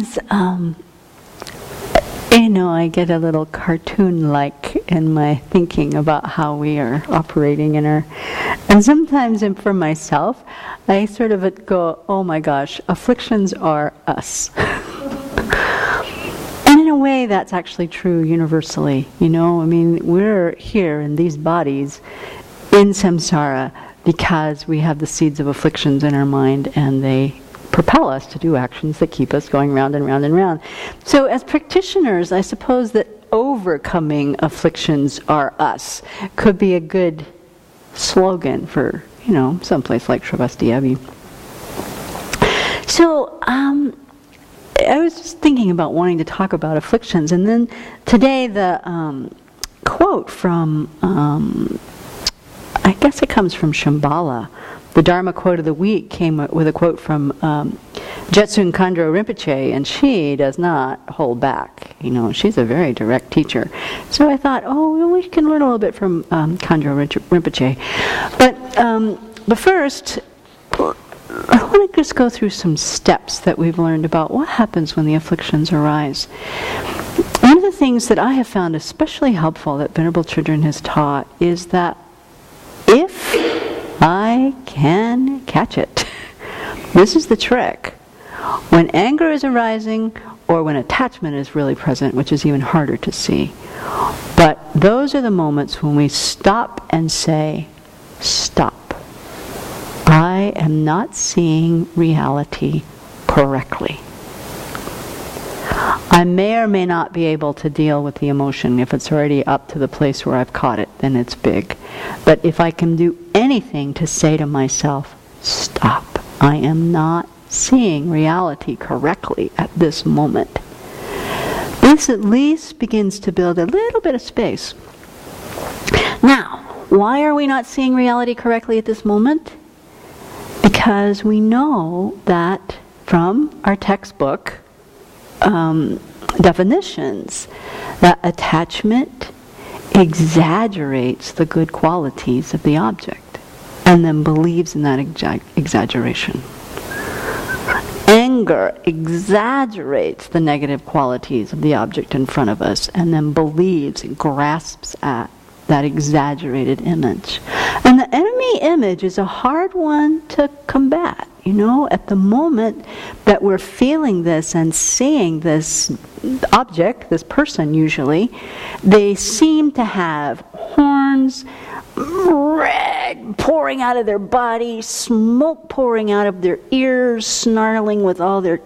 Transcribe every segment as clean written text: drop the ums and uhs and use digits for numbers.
sometimes, I get a little cartoon-like in my thinking about how we are operating in our... And sometimes, for myself, I sort of go, oh my gosh, afflictions are us. And in a way, that's actually true universally. We're here in these bodies in samsara because we have the seeds of afflictions in our mind, and they propel us to do actions that keep us going round and round and round. So as practitioners, I suppose that overcoming afflictions are us could be a good slogan for, someplace like Sravasti Abbey. So I was just thinking about wanting to talk about afflictions, and then today the quote from, I guess it comes from Shambhala. The Dharma quote of the week came with a quote from Jetsun Khandro Rinpoche, and she does not hold back. She's a very direct teacher. So I thought, we can learn a little bit from Khandro Rinpoche. But first, I want to just go through some steps that we've learned about what happens when the afflictions arise. One of the things that I have found especially helpful that Venerable Children has taught is that if I can catch it. This is the trick. When anger is arising, or when attachment is really present, which is even harder to see. But those are the moments when we stop and say, stop. I am not seeing reality correctly. I may or may not be able to deal with the emotion. If it's already up to the place where I've caught it, then it's big. But if I can do anything to say to myself, stop. I am not seeing reality correctly at this moment. This at least begins to build a little bit of space. Now, why are we not seeing reality correctly at this moment? Because we know that from our textbook definitions that attachment exaggerates the good qualities of the object and then believes in that exaggeration. Anger exaggerates the negative qualities of the object in front of us and then believes and grasps at that exaggerated image. And the enemy image is a hard one to combat. At the moment that we're feeling this and seeing this object, this person usually, they seem to have horns, red pouring out of their body, smoke pouring out of their ears, snarling with all their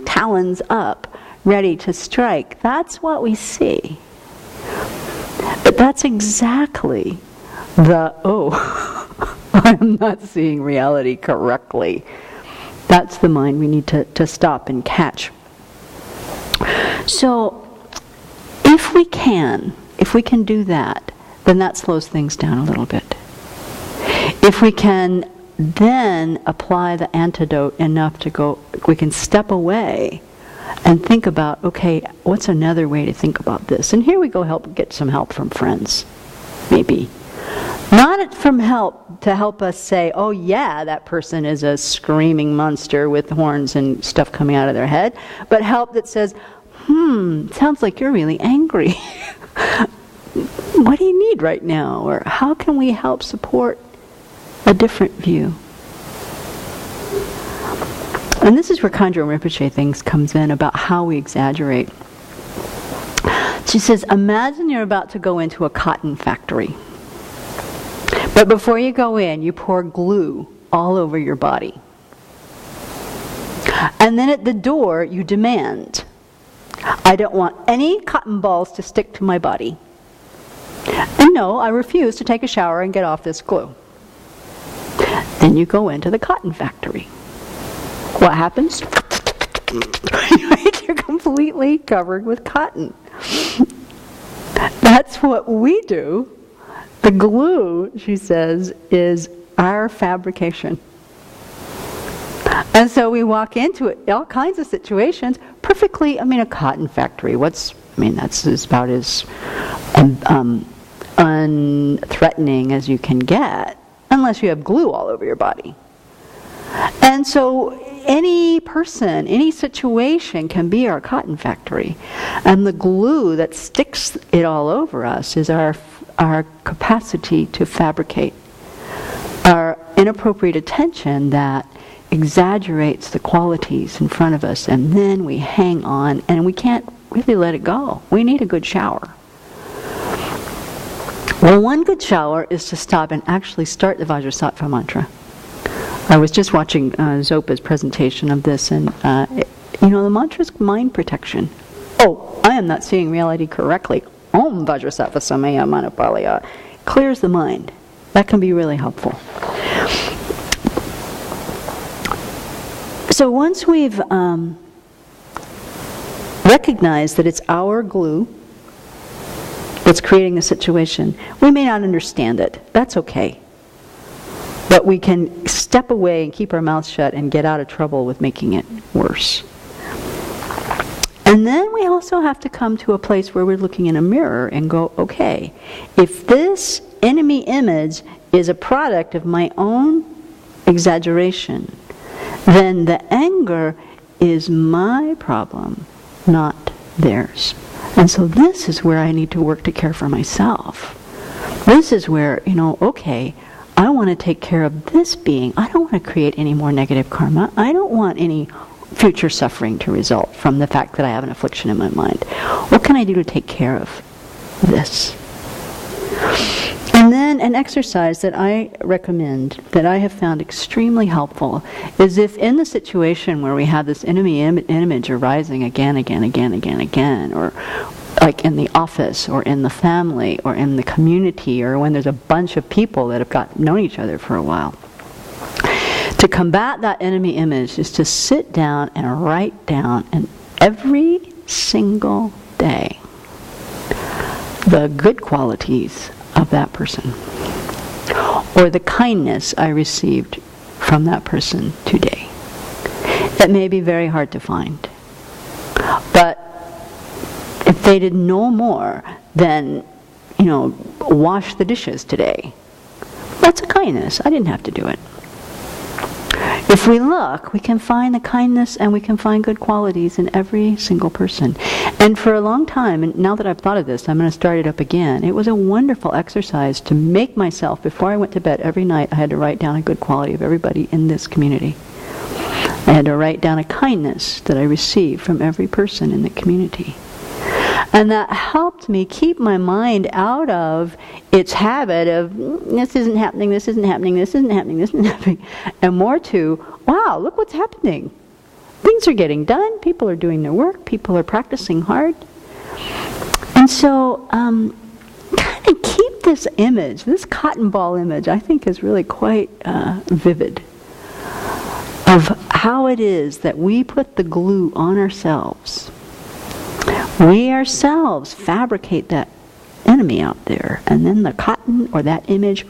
talons up, ready to strike. That's what we see. But that's exactly I'm not seeing reality correctly. That's the mind we need to stop and catch. So, if we can do that, then that slows things down a little bit. If we can then apply the antidote enough to go, we can step away and think about, okay, what's another way to think about this? And here we go get some help from friends, maybe. Not from help to help us say, oh yeah, that person is a screaming monster with horns and stuff coming out of their head, but help that says, sounds like you're really angry. What do you need right now? Or how can we help support a different view? And this is where Khandro Rinpoche things comes in about how we exaggerate. She says, imagine you're about to go into a cotton factory. But before you go in, you pour glue all over your body. And then at the door, you demand, I don't want any cotton balls to stick to my body. And no, I refuse to take a shower and get off this glue. Then you go into the cotton factory. What happens? You're completely covered with cotton. That's what we do. The glue, she says, is our fabrication. And so we walk into it, all kinds of situations, perfectly, a cotton factory, that's about as unthreatening as you can get, unless you have glue all over your body. And so any person, any situation can be our cotton factory. And the glue that sticks it all over us is our capacity to fabricate. Our inappropriate attention that exaggerates the qualities in front of us, and then we hang on and we can't really let it go. We need a good shower. Well, one good shower is to stop and actually start the Vajrasattva mantra. I was just watching Zopa's presentation of this, and the mantra is mind protection. Oh, I am not seeing reality correctly. Om Vajrasattva Samaya Manapalaya clears the mind. That can be really helpful. So once we've recognized that it's our glue that's creating the situation, we may not understand it. That's okay. But we can step away and keep our mouths shut and get out of trouble with making it worse. And then we also have to come to a place where we're looking in a mirror and go, okay, if this enemy image is a product of my own exaggeration, then the anger is my problem, not theirs. And so this is where I need to work to care for myself. This is where, okay, I want to take care of this being. I don't want to create any more negative karma. I don't want any future suffering to result from the fact that I have an affliction in my mind. What can I do to take care of this? And then an exercise that I recommend, that I have found extremely helpful, is if in the situation where we have this enemy image arising again, or like in the office, or in the family, or in the community, or when there's a bunch of people that have known each other for a while, to combat that enemy image is to sit down and write down, and every single day, the good qualities of that person, or the kindness I received from that person today. That may be very hard to find, but if they did no more than, wash the dishes today, that's a kindness. I didn't have to do it. If we look, we can find the kindness and we can find good qualities in every single person. And for a long time, and now that I've thought of this, I'm going to start it up again. It was a wonderful exercise to make myself, before I went to bed every night, I had to write down a good quality of everybody in this community. I had to write down a kindness that I received from every person in the community. And that helped me keep my mind out of its habit of, this isn't happening, this isn't happening, this isn't happening, this isn't happening. And more to, wow, look what's happening. Things are getting done, people are doing their work, people are practicing hard. And so, kind of keep this image, this cotton ball image, I think is really quite vivid, of how it is that we put the glue on ourselves. We ourselves fabricate that enemy out there, and then the cotton or that image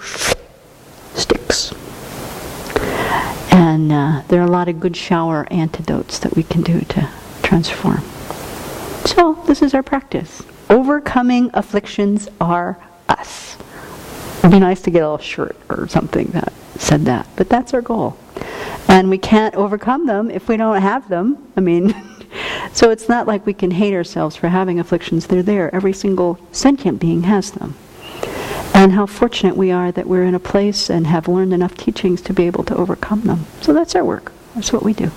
sticks. And there are a lot of good shower antidotes that we can do to transform. So this is our practice. Overcoming afflictions are us. It'd be nice to get a little shirt or something that said that, but that's our goal. And we can't overcome them if we don't have them. So it's not like we can hate ourselves for having afflictions. They're there. Every single sentient being has them. And how fortunate we are that we're in a place and have learned enough teachings to be able to overcome them. So that's our work. That's what we do.